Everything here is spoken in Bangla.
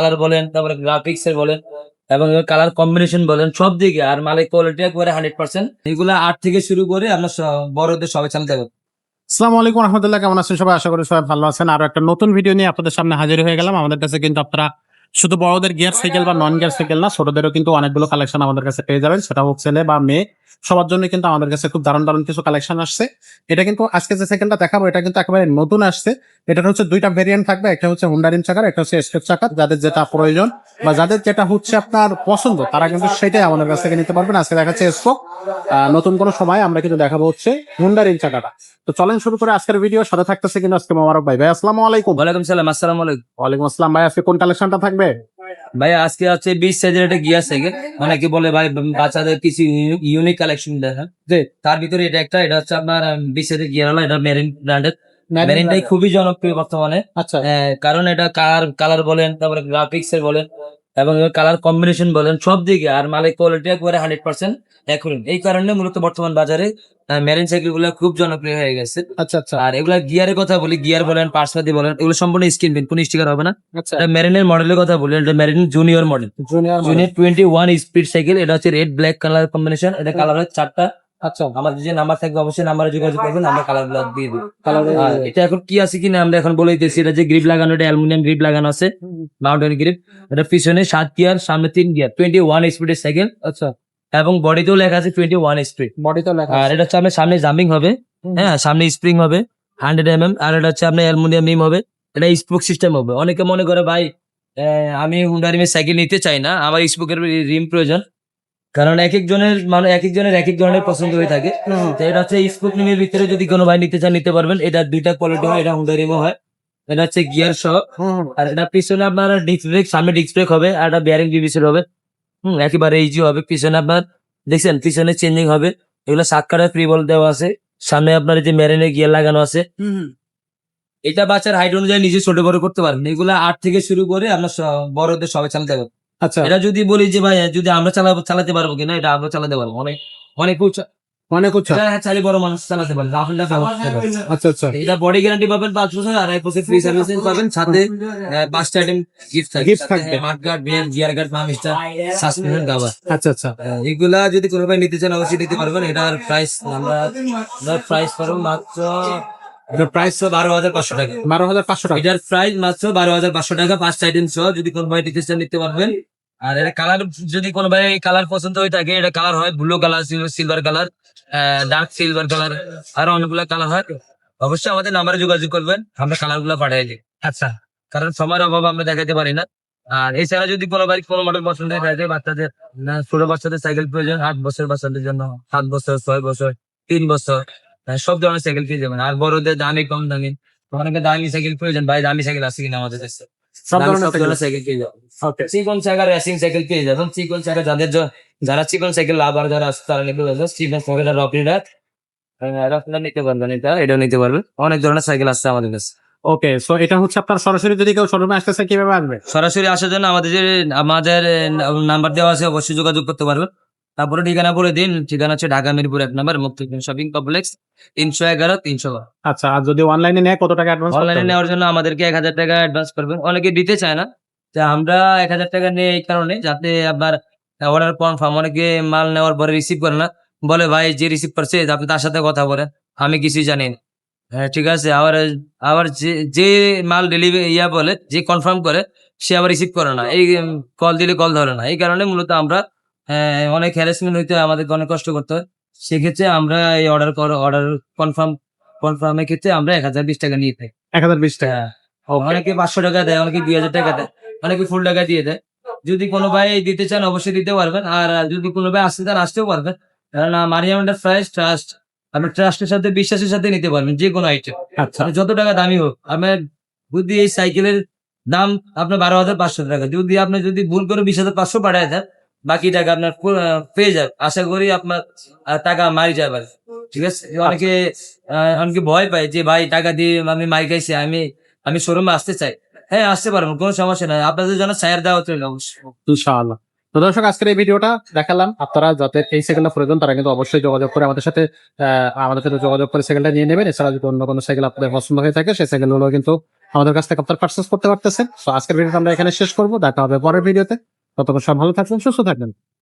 কালার বলেন, তারপরে গ্রাফিক্স এর বলেন এবং কালার কম্বিনেশন বলেন, সব দিকে। আর মালের কোয়ালিটি একবারে 100%। এগুলা 8 থেকে শুরু করে আমরা বড়দের সবাই চালাতে পারবো। আসসালামু আলাইকুম রহমতুল্লাহ, কেমন আছেন সবাই? আশা করি সবাই ভালো আছেন। আরো একটা নতুন ভিডিও নিয়ে আপনাদের সামনে হাজির হয়ে গেলাম। আমাদের কাছে কিন্তু আপনারা শুধু বড়দের গিয়ার সাইকেল বা নন গিয়ার সাইকেল না, ছোটদেরও কিন্তু অনেকগুলো কালেকশন আমাদের কাছে পেয়ে যাবেন। সেটা হোক ছেলে বা মেয়ে, সবার জন্য কিন্তু আমাদের কাছে খুব দারুণ দারুণ কিছু কালেকশন আসছে। এটা কিন্তু আজকে যে সাইকেলটা দেখাবো এটা কিন্তু একেবারে নতুন আসছে। এটা হচ্ছে দুইটা ভেরিয়েন্ট থাকবে, একটা হচ্ছে হুন্ডা রিম চাকার, একটা হচ্ছে স্টেপ চাকার। যাদের যেটা প্রয়োজন বা যাদের যেটা হচ্ছে আপনার পছন্দ তারা কিন্তু সেটাই আমাদের কাছ থেকে নিতে পারবেন। আজকে দেখাচ্ছে স্পোক, নতুন কোনো সময় আমরা কিন্তু দেখাবো হচ্ছে হুন্ডা রিম চাকাটা। তো চলেন শুরু করে আজকের ভিডিও। সাথে থাকতেছে কিন্তু আজকে মোবারক ভাই। ভাই আসসালামু আলাইকুম। ওয়ালাইকুম সালাম। আসসালামু আলাইকুম। ওয়ালাইকুম আসসালাম ভাই। আজকে কোন কালেকশনটা থাকবে? ভাই আজকে হচ্ছে 20 সাইজের একটা গিয়ার সাইকেল। অনেকে বলে ভাই বাচ্চাদের কিছু ইউনিক কালেকশন দেখা, যে তার ভিতরে এটা একটা। এটা হচ্ছে আপনার 20 সাইজের গিয়ার হলো, এটা মেরিন ব্র্যান্ডের। মেরিনটাই খুবই জনপ্রিয় বর্তমানে। আচ্ছা, কারণ এটা কালার বলেন, তারপরে গ্রাফিক্স এর বলেন এবং কালার কম্বিনেশন বলেন, সব দিকে। আর মালের কোয়ালিটি একবারে 100% অ্যাকুরেট। এই কারণে মূলত বর্তমান বাজারে মেরিন সাইকেল গুলো খুব জনপ্রিয় হয়ে গেছে। আচ্ছা, আচ্ছা, আর এগুলা গিয়ারের কথা বলি, গিয়ার বলেন, পার্সপাতি বলেন, এগুলো সম্পূর্ণ স্ক্রিন প্রিন্ট, কোনো স্টিকার হবে না। আচ্ছা। এটা মেরিনের মডেলের কথা বলি, এটা marine junior model. Junior junior 21 speed cycle. এটা হচ্ছে রেড ব্ল্যাক কালার কম্বিনেশন। এটা কালার হয় 4টা। আচ্ছা, আমাদের যে নাম্বার থাকবে অবশ্যই নাম্বারে যোগাযোগ করবেন, আমরা কালার গুলো দিয়ে দিই। কালার। আর এটা এখন কি আছে কিনা আমরা এখন বলে দিতেছি। এটা যে গ্রিপ লাগানো, এটা অ্যালুমিনিয়াম গ্রিপ লাগানো আছে, মাউন্টেন গ্রিপ। এটা পিছনে 7 গিয়ার, সামনে 3 গিয়ার, 21 স্পিডের সাইকেল। আচ্ছা, এবং বডিতেও লেখা আছে 21 স্পিড। বডি তো লেখা আর আছে। এটা হচ্ছে আপনার সামনে জাম্পিং হবে, হ্যাঁ, সামনে স্প্রিং হবে 100 mm। আর এটা হচ্ছে আপনার অ্যালুমিনিয়াম মিম হবে। এটা স্পোক সিস্টেম হবে। অনেকে মনে করে ভাই আমি হুন্ডা রিমের সাইকেল নিতে চাই না, আমার স্পোকের রিম প্রয়োজন। কারণ এক একজনের মানে এক একজনের এক এক ধরনের পছন্দ হয়ে থাকে। তো এটা হচ্ছে স্পোক রিমের ভিতরে যদি কোনো ভাই নিতে চান নিতে পারবেন। এটা দুইটা কোয়ালিটি হয়, এটা হুন্ডা রিমও হয়। এটা হচ্ছে গিয়ার সহ। আর এটা পিছনে আপনার ডিস্ক ব্রেক, সামনে ডিস্ক ব্রেক হবে। আর এটা বিয়ারিং ডিভিসের হবে। একেবারে ইজি হবে। পিছনে আপনার দেখছেন পিছনে চেঞ্জিং হবে। এগুলো 7 কাটার ফ্রি বল দেওয়া আছে। সামনে আপনার এই যে মেরিনের গিয়ার লাগানো আছে। এটা বাচ্চার হাইট অনুযায়ী নিজে ছোট বড় করতে পারবেন। এগুলা 8 থেকে শুরু করে আমরা বড়দের সবাই চালাতে পারবো। আচ্ছা, এটা যদি বলি যে ভাই যদি আমরা চালাতে পারবো কিনা, এটা আমরা চালাতে পারবো। অনেক অনেক উঁচা। অনেক উচ্চ। এটা চাইলে বড় মানুষ চালাতে পারে, রাফেলটা ব্যবহার করতে পারে। আচ্ছা, আচ্ছা, এটা বডি গ্যারান্টি পাবেন 5 বছর, আর 1 বছর ফ্রি সার্ভিসিং পাবেন। সাথে 5টা আইটেম গিফট থাকবে। Gift থাকবে। মাড গার্ড, বেল, গিয়ার গার্ড, পাম স্টার, সাসপেনশন কভার। আচ্ছা, আচ্ছা, এগুলা যদি কোনো ভাই নিতে চান অবশ্যই নিতে পারবেন। এটার প্রাইস আমরা প্রাইস পাবো মাত্র প্রাইস 12,500 টাকা। 12,500 টাকা। এটার প্রাইস মাত্র 12,500 টাকা, 5টা আইটেম সহ। যদি কোনো ভাই নিতে চান নিতে পারবেন। আর এটা কালার, যদি কোনো ভাই কালার পছন্দ হয়ে থাকে, এটা কালার হয় blue colour, silver colour, dark silver colour, আরো অনেকগুলো কালার হয়। অবশ্যই আমাদের নাম্বারে যোগাযোগ করবেন, আমরা কালার গুলো পাঠিয়ে দিই। আচ্ছা, কারণ সময়ের অভাবে আমরা দেখাতে পারি না। আর এছাড়া যদি কোনো ভাই কোনো মডেল পছন্দ হয়ে থাকে, বাচ্চাদের ছোট বাচ্চাদের সাইকেল প্রয়োজন, 8 বছর বাচ্চাদের জন্য, 7 বছর, 6 বছর, 3 বছর, সব ধরনের সাইকেল পেয়ে যাবেন। আর বড়দের দামি কম দামি, অনেকে দামি সাইকেল প্রয়োজন, ভাই দামি সাইকেল আছে কিনা আমাদের কাছে? সব দামি ধরনের সব ধরনের সাইকেল পেয়ে যাবেন। ওকে। চিকন চাকা রেসিং সাইকেল পেয়ে যাবেন। চিকন চাকা যারা চিকন সাইকেল লাভার যারা আছে তারা নিতে পারবেন। চিকন সাইকেল রকিডার নিতে পারবেন। এটাও নিতে পারবেন। অনেক ধরনের সাইকেল আছে আমাদের কাছে। ওকে, সো এটা হচ্ছে আপনার সরাসরি যদি কেউ শোরুমে আসতেছে কিভাবে আসবে? সরাসরি আসার জন্য আমাদের নাম্বার দেওয়া আছে, অবশ্যই যোগাযোগ করতে পারবেন। তারপরে ঠিকানা বলে দিন। ঠিকানা হচ্ছে ঢাকা মিরপুর 1 নম্বর মুক্তি শপিং কমপ্লেক্স, 311 300। আচ্ছা, আর যদি অনলাইনে নেয় কত টাকা অ্যাডভান্স করতে অনলাইনে হবে? নেওয়ার জন্য আমাদেরকে 1,000 টাকা অ্যাডভান্স করবেন। অনেকে দিতে চায় না, তা আমরা 1,000 টাকা নিয়ে এই কারণে যাতে আপনার অর্ডার কনফার্ম। অনেকে মাল নেওয়ার পরে রিসিভ করে না, বলে ভাই যে রিসিভ করছে আপনি তার সাথে কথা বলেন, আমি কিছুই জানি না। হ্যাঁ ঠিক আছে। আবার আবার যে মাল ডেলিভারি বলে, যে কনফার্ম করে, সে আবার রিসিভ করে না। এই কল দিলে কল ধরে না। এই কারণে মূলত আমরা অনেক হ্যারাসমেন্ট হইতে হয়, আমাদেরকে অনেক কষ্ট করতে হয়। সেক্ষেত্রে আমরা এই অর্ডার কনফার্মের ক্ষেত্রে আমরা 1,020 টাকা নিয়ে থাকি। 1020 টাকা। হ্যাঁ, অনেকে 500 টাকা দেয়, অনেকে 2,000 টাকা দেয়, অনেকে ফুল টাকা দিয়ে দেয়। যদি কোনো ভাই দিতে চান অবশ্যই দিতে পারবেন। আর যদি কোনো ভাই আসতে চান আসতেও পারবেন। কারণ মারিয়াম প্রাইস ট্রাস্ট, আপনি ট্রাস্টের সাথে বিশ্বাসের সাথে নিতে পারবেন যে কোনো আইটেম। আচ্ছা, যত টাকা দামি হোক, আপনার যদি এই সাইকেলের দাম আপনার 12,500 টাকা, যদি আপনি যদি ভুল করে 20,500 পাঠায় দেন, বাকি টাকা আপনার পেয়ে যাবে। আশা করি আপনার টাকা মারি যাবে। ঠিক আছে। অনেকে ভয় পায় যে ভাই টাকা দিয়ে আমি মাই খাইছি, আমি শোরুমে আসতে চাই। হ্যাঁ আসতে পারবেন, কোনো সমস্যা নাই। আপনাদের জন্য ছায়ার দেওয়া হচ্ছে অবশ্যই। ইনশাআল্লাহ। তো দর্শক, আজকের এই ভিডিওটা দেখালাম। আপনারা যাদের এই সাইকেলটা প্রয়োজন তারা কিন্তু অবশ্যই যোগাযোগ করে আমাদের সাথে যোগাযোগ করে সাইকেলটা নিয়ে নেবেন। এছাড়া যদি অন্য কোনো সাইকেল আপনাদের পছন্দ হয়ে থাকে সেই সাইকেলগুলো কিন্তু আমাদের কাছ থেকে আপনারা পারচেস করতে পারতেছেন। তো আজকের ভিডিওটা আমরা এখানে শেষ করবো, দেখা হবে পরের ভিডিওতে। ততক্ষণ সব ভালো থাকবেন, সুস্থ থাকবেন।